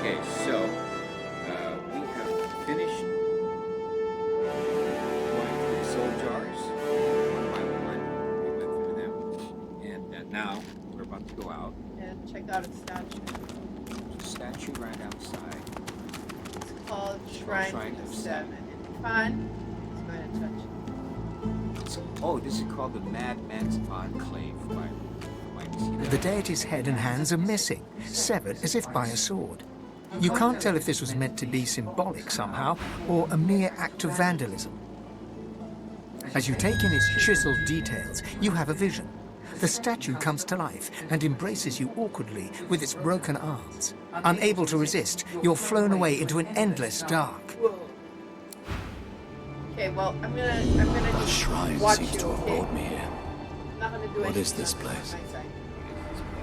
Okay, so we have finished going through the soul jars one by one. We went through them, and now we're about to go out. And check out a statue. There's a statue right outside. It's called Shrine of the Seven. And Ifan is going to touch it. Oh, this is called the Madman's Enclave. The deity's head and hands are missing, severed as if by a sword. You can't tell if this was meant to be symbolic somehow, or a mere act of vandalism. As you take in its chiseled details, you have a vision. The statue comes to life and embraces you awkwardly with its broken arms. Unable to resist, you're flown away into an endless dark. Okay, well, I'm gonna The shrine watch seems you, to have okay? brought me here. I'm not gonna do What anything is this on place? my side.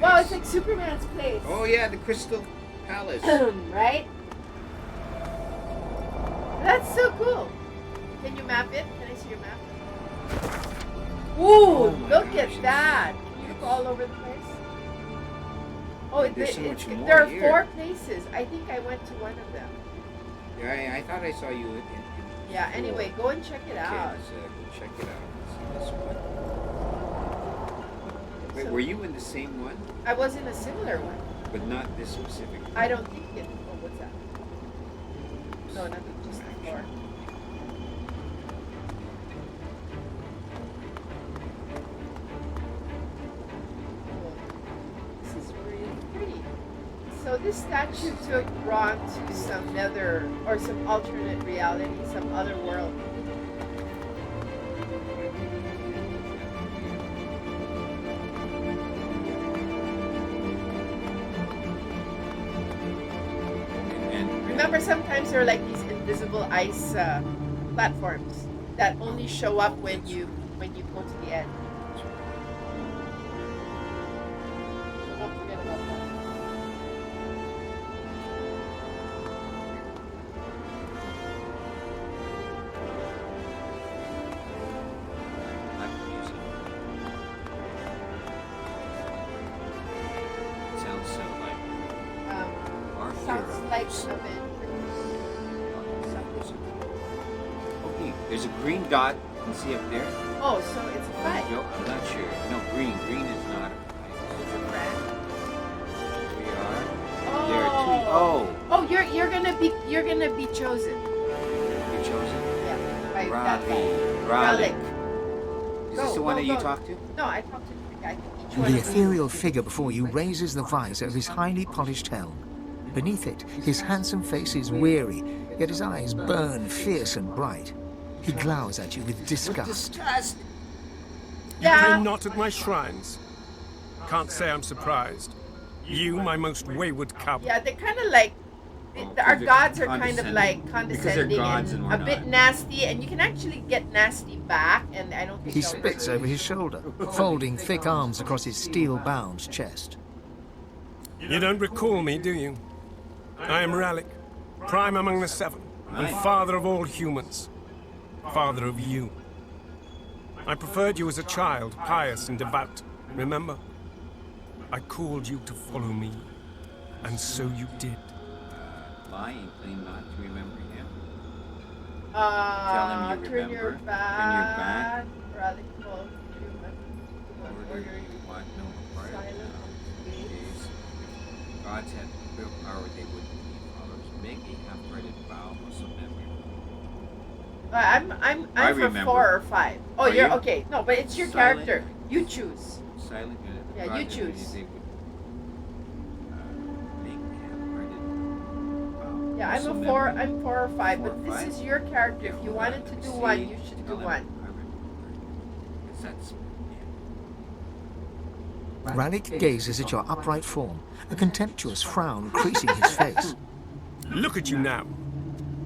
Wow, it's like Superman's place. Oh yeah, the Crystal Palace. Right? That's so cool. Can you map it? Can I see your map? Ooh, look at that. Can you look all over the place? Oh, There's so much more there are here. 4 places. I think I went to one of them. Yeah, I thought I saw you in Yeah, anyway, go and check it Okay, out. let's go check it out. Let's see this one. Wait, So- were you in the same one? I was in a similar one. But not this specific one? I don't think it. Oh, what's that? No, nothing. Just the floor. This is really pretty. So this statue took Ron to some nether or some alternate reality, some other world. And Remember, sometimes there are like these invisible ice platforms that only show up when you go to the edge. So don't forget about that. I like the music. It sounds so like our Sounds hero. like a bit. Okay, there's a green dot. You can see up there. Oh, so it's a fight. No, I'm not sure. No, green. Green is not a It's a friend. Here we are. Oh. There are 2. Oh, Oh, you're gonna be chosen. you're chosen. Yeah. By that guy. Raleigh. Raleigh. Is this the one that you talked to? No, I talked to the guy. Each one The of these- ethereal figure before you raises the visor of his highly polished helm. Beneath it, his handsome face is weary, yet his eyes burn fierce and bright. He glowers at you with disgust. Disgust. You Yeah. pray not at my shrines. Can't say I'm surprised. You, my most wayward cub. Yeah, they're kind of like our gods are kind of like condescending gods and and a we're bit not. nasty, and you can actually get nasty back. And I don't think He they'll spits hurt over his shoulder, folding thick arms across his steel-bound chest. You don't recall me, do you? I am Ralik, prime among the 7, and father of all humans. Father of you. I preferred you as a child, pious and devout. Remember? I called you to follow me, and so you did. Lying, claim not to remember him. Tell him you turn remember. your Turn your back. back. Rather call order Order you want no part of silent now. on the gates. Is if gods had real power, they wouldn't be followers. Make a half-hearted vow of some memory. I'm I for remember. 4 or 5. Oh, Are you're you? okay. No, but it's your Silent. character. You choose. Silent. Yeah, God you had choose. They would make a half-hearted vow. Yeah, I'm of some a 4. memory. I'm 4 or 5. 4 or But this 5? is your character. If you Hold wanted on, to let do me one, see. you should do Tell him one. I remember. 'Cause that's Ralik gazes at your upright form, a contemptuous frown creasing his face. Look at you now.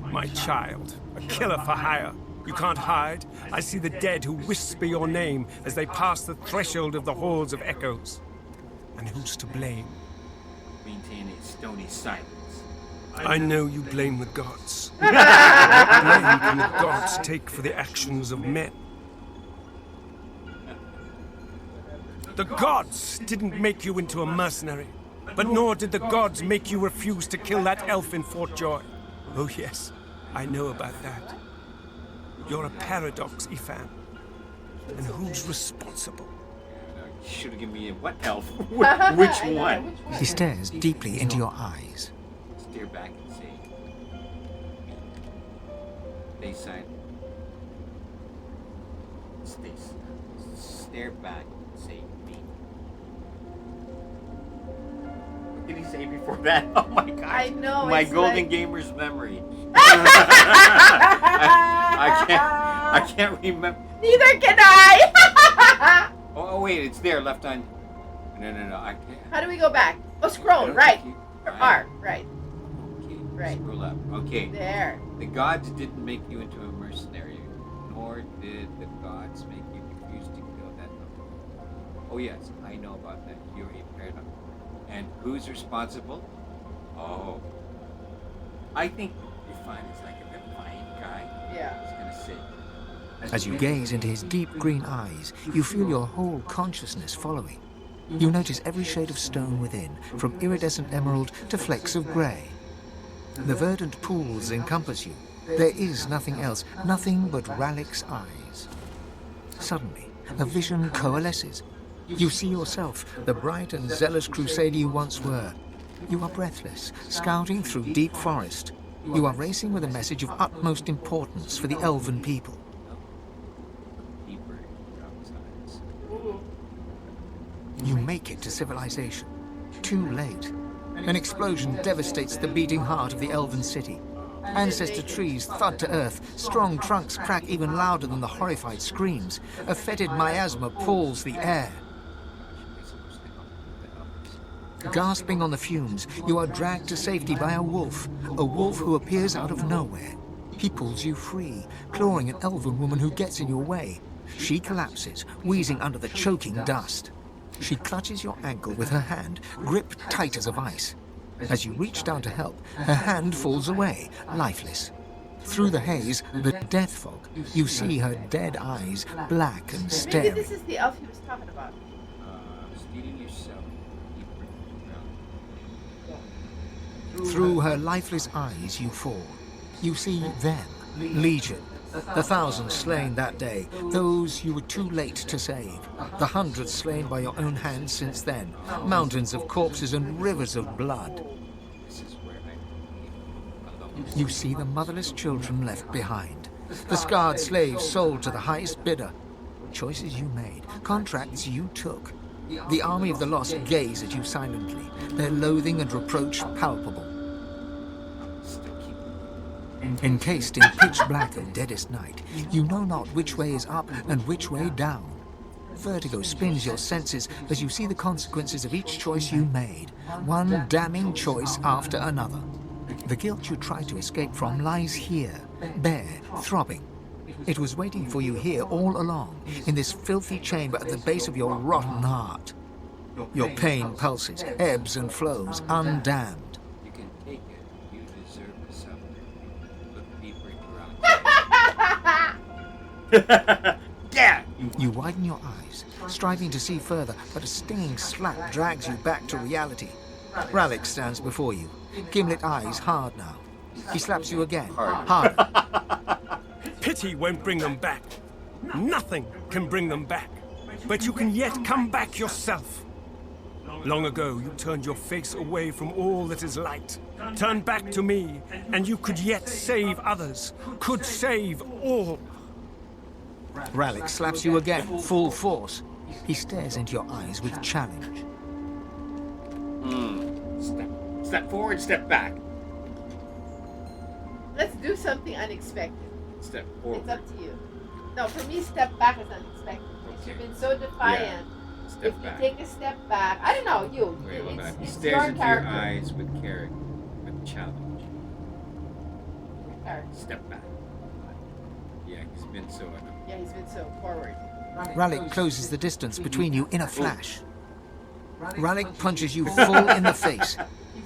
My child, a killer for hire. You can't hide. I see the dead who whisper your name as they pass the threshold of the halls of echoes. And who's to blame? maintain a stony silence. I know you blame the gods. What blame can the gods take for the actions of men? The gods didn't make you into a mercenary, But nor did the gods make you refuse to kill that elf in Fort Joy. Oh yes, I know about that. You're a paradox, Ifan. And who's responsible? You should have given me a what elf? Which I know, one? which one? He stares deeply into your eyes. Stare back and say, stay silent. Stare back and say, me. What did he say before that? Oh my gosh. I know, My it's golden like- gamer's memory. I can't remember. Neither can I. Oh wait, it's there, left on. No, I can't. How do we go back? Oh, I scroll, don't right. think Or you- R, right. Okay, Right. scroll up. Okay. There. The gods didn't make you into a mercenary, nor did the gods make you refuse to kill that number. Oh yes, I know about that. You're a paradox. And who's responsible? Oh. I think Ifan is like a defiant guy. Yeah. He's gonna say. As you gaze into his deep green eyes, you feel your whole consciousness following. You notice every shade of stone within, from iridescent emerald to flecks of grey. The verdant pools encompass you. There is nothing else, nothing but Ralik's eyes. Suddenly, a vision coalesces. You see yourself, the bright and zealous crusader you once were. You are breathless, scouting through deep forest. You are racing with a message of utmost importance for the elven people. Deeper into God's eyes. You make it to civilization. Too late. An explosion devastates the beating heart of the elven city. Ancestor trees thud to earth, strong trunks crack even louder than the horrified screams. A fetid miasma pulls the air. Gasping on the fumes, you are dragged to safety by a wolf who appears out of nowhere. He pulls you free, clawing an elven woman who gets in your way. She collapses, wheezing under the choking dust. She clutches your ankle with her hand, gripped tight as a vice. As you reach down to help, her hand falls away, lifeless. Through the haze, the death fog, you see her dead eyes, black and Maybe staring. this is the elf he was talking about. Stealing yourself deeper into the ground. Through her lifeless eyes you fall. You see them, Legion. The thousands slain that day, those you were too late to save. The hundreds slain by your own hands since then. Mountains of corpses and rivers of blood. This is where I am alone. You see the motherless children left behind. The scarred slaves sold to the highest bidder. Choices you made, contracts you took. The army of the lost gaze at you silently, their loathing and reproach palpable. Still keep Encased in pitch black and deadest night, you know not which way is up and which way down. Vertigo spins your senses as you see the consequences of each choice you made, one damning choice after another. The guilt you tried to escape from lies here, bare, throbbing. It was waiting for you here all along, in this filthy chamber at the base of your rotten heart. Your pain pulses, ebbs and flows, undamned. You can take it. You deserve to suffer. Look deeper into Yeah! You widen your eyes, striving to see further, but a stinging slap drags you back to reality. Ralik stands before you, gimlet eyes hard now. He slaps you again, harder. Pity won't bring them back. Nothing can bring them back. But you can yet come back yourself. Long ago, you turned your face away from all that is light. Turn back to me, and you could yet save others. Could save all. Ralik slaps you again, full force. He stares into your eyes with challenge. Step forward, step back. Let's do something unexpected. Step forward. It's up to you. No, for me, step back is unexpected. Because you've been so defiant. Step If you back. take a step back, I don't know, you. Wait, hold on. He It's stares your into your character. eyes with character, with challenge. Your character. Step back. Yeah, he's been so Yeah, he's been so forward. Ralik closes the distance between you in a flash. Ralik punches you full in the face.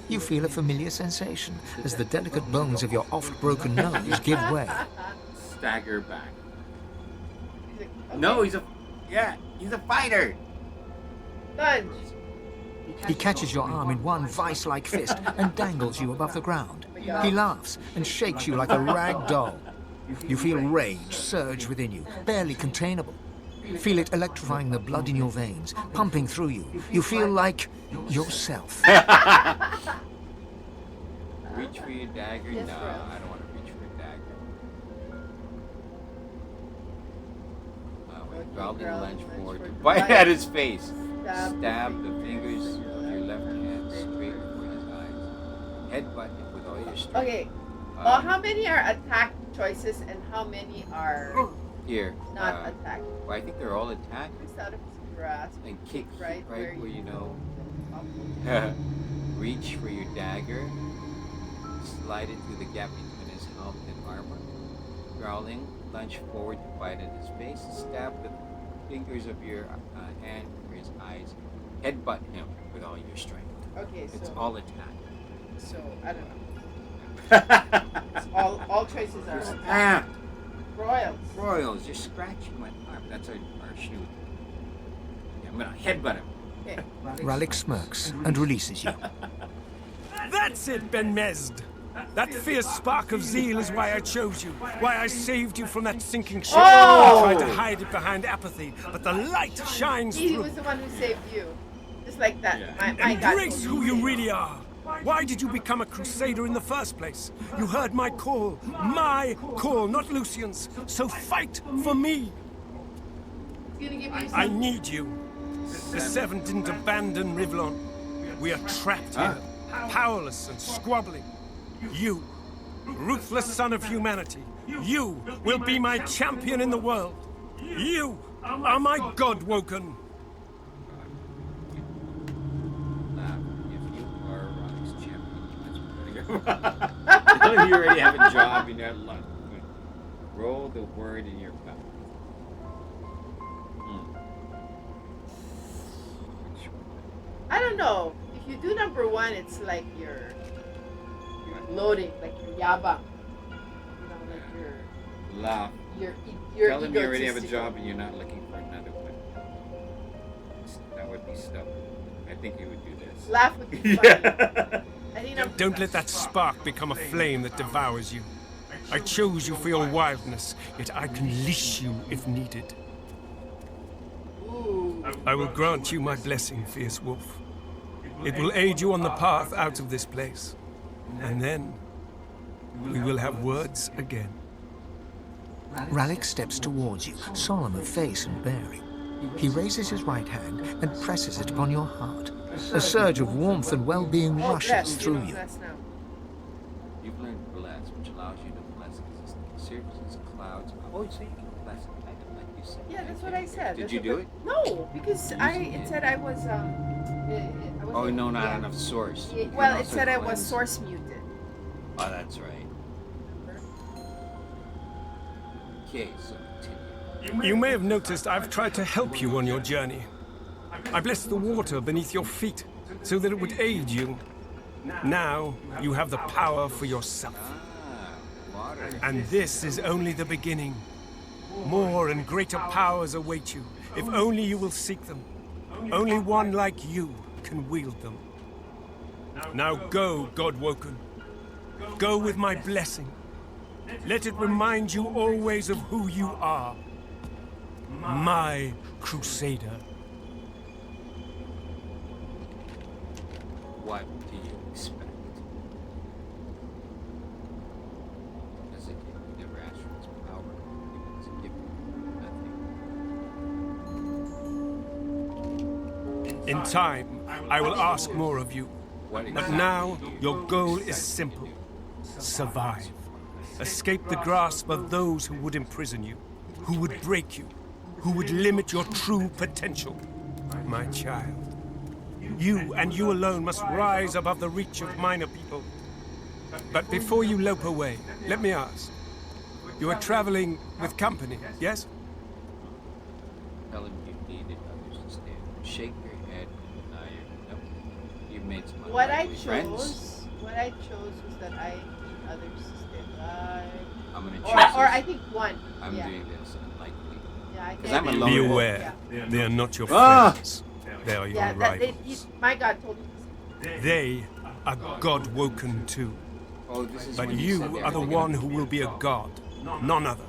You feel a familiar sensation as the delicate bones of your oft-broken nose give way. stagger back. He's like, okay. No, he's a fighter. Lunge. He catches your arm in one vice-like fist and dangles you above the ground. He laughs and shakes you like a rag doll. You feel rage surge within you, barely containable. Feel it electrifying the blood in your veins, pumping through you. You feel like yourself. Reach for your dagger? Yes, No, bro. I don't want to reach for a dagger. Growling lunge forward. Bite at his face. Stab the fingers of your left hand straight for his eyes. Headbutt him with all your strength. Okay. Well, how many are attack choices and how many are Here. not attack? Well, I think they're all attack. Twist out of his grasp. And kick Right where where you know. know. Reach for your dagger. Slide it through the gap between his helmet and armor. Growling, lunge forward to bite at his face. Stab the fingers of your hand for his eyes. Headbutt him with all your strength. Okay, It's so all attack. I don't know. It's all choices are Ah! royals. Royals, you're scratching my arm. That's our snoot. Yeah, I'm gonna headbutt him. Okay. Ralik smirks and releases you. That's it, Ben Mesd. That fierce spark of zeal is why I chose you, why I saved you from that sinking ship. Oh! I tried to hide it behind apathy, but the light shines He through. was the one who saved you. Just like that. Yeah. My guy. Embrace who you really are. Why did you become a crusader in the first place? You heard my call, not Lucian's. So fight for me. He's gonna give you I some. need you. The Seven didn't abandon Rivlon. We are trapped here, powerless and squabbling. You, ruthless son of humanity, you will be my champion in the world. You are my God woken. If you are Rock's champion, you must be You already have a job in your lunch. Roll the word in your mouth. I don't know. If you do number one, it's like you're loading, like you're yaba. You know, like Laugh. you're Tell them you already have a egotistical. job and you're not looking for another one. That would be stubborn. I think you would do this. Laugh would be funny. I think number Don't let that spark become a flame that devours you. I chose you for your wildness, yet I can leash you if needed. Ooh. I will grant you my blessing, fierce wolf. It will aid you on the path out of this place. And then, we will have words again. Ralik steps towards you, solemn of face and bearing. He raises his right hand and presses it upon your heart. A surge of warmth and well-being rushes Bless, through you. bless now. You've learned bless, which allows you to bless existing surfaces, clouds. Oh, so you can bless it, kind of like you said. Yeah, that's what I said. Did That's you what do the- it? No, because it said I was I Oh, wasn't- no, not yeah. enough source. You can Well, it also said I was cleanse. source muted. Oh, that's right. Okay, so continue. You may have noticed I've tried to help you on your journey. I blessed the water beneath your feet so that it would aid you. Now you have the power for yourself. Water. And this is only the beginning. More and greater powers await you, if only you will seek them. Only one like you can wield them. Now go, God-woken. Go with my blessing. Let it remind you always of who you are. My crusader. What do you expect? Does it give the Rashford's power? Does it give you nothing? In time, I will ask more of you. What But now, your goal is simple. Survive. Escape the grasp of those who would imprison you, who would break you, who would limit your true potential. My child, you and you alone must rise above the reach of minor people. But before you lope away, let me ask. You are traveling with company, yes? Tell him you needed others to stand. Shake your head and deny your nope. You made some What I unlikely friends. chose was that I need others to stay alive. I'm gonna choose Or this. I think one. I'm yeah. doing this unlikely. Yeah, I 'Cause think I'm alone. Be aware, Yeah. they are not your Ah! friends. They are your Yeah, rivals. my God told me. They are God-woken too. Oh, this is But when you said they are the to get one who will be a god, none other.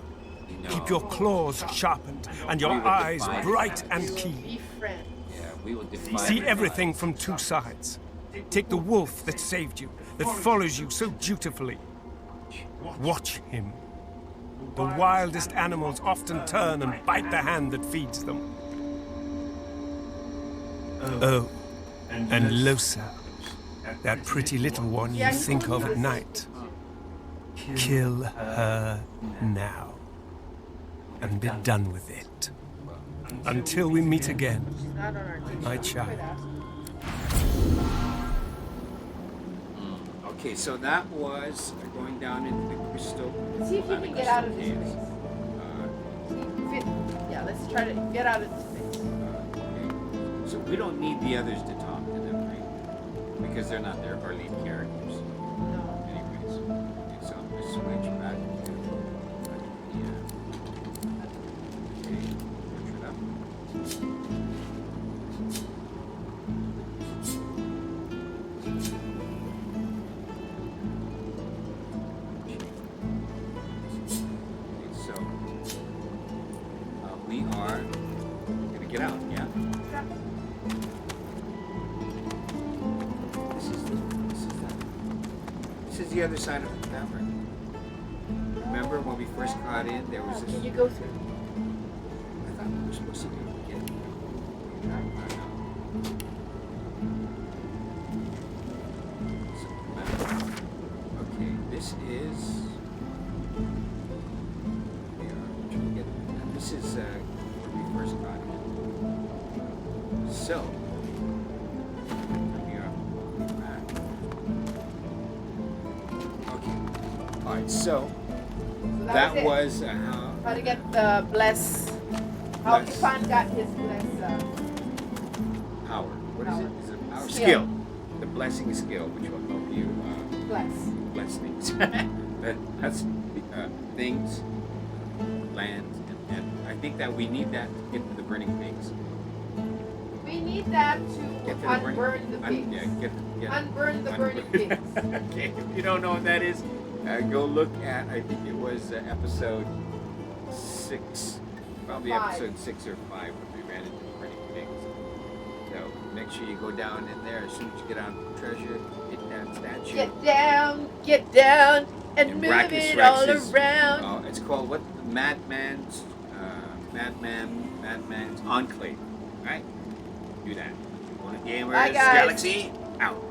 No. Keep your claws sharpened and your We will eyes define bright that. and We will keen. be friends. Yeah, we will define. See everything from two sides. Take the wolf that saved you, that follows you so dutifully. Watch him. The wildest animals often turn and bite the hand that feeds them. Oh, and Losa, that pretty little one you think of at night. Kill her now, and be done with it. Until we meet again, Not on our team. my child. Okay, so that was going down into the crystal. See if you can get out of this caves. space. Yeah, let's try to get out of this space. Okay. So we don't need the others to talk to them, right? Because they're not their lead characters. No. Anyways, okay, so I'm gonna switch back to okay, switch it up. Okay, so we are gonna get out, yeah? This is the other side of the tower. Remember when we first got in, there was this. Can you go through? I thought we were supposed to do it again. Okay, this is. This is when we first got in. So. Here, back. Okay. All right. So that it. was How to get the bless. How Bless. Ifan got his bless. power. What is it? Is it power? Skill. Skill. The blessing skill, which will help you Bless. bless things. That's things, land, and I think that we need that to get to the burning things. We need that to Get to the unburn the pigs. yeah, get Unburn the burning pigs. pigs. Okay, if you don't know what that is, go look at. I think it was episode 6, probably 5. episode 6 or 5 when we ran into the burning pigs. So make sure you go down in there as soon as you get on treasure. Hit that statue. Get down, and move Brachus it Rex all is- around. it's called what? Madman's Enclave. Right? Do that. One Gamers Bye, guys. Galaxy out.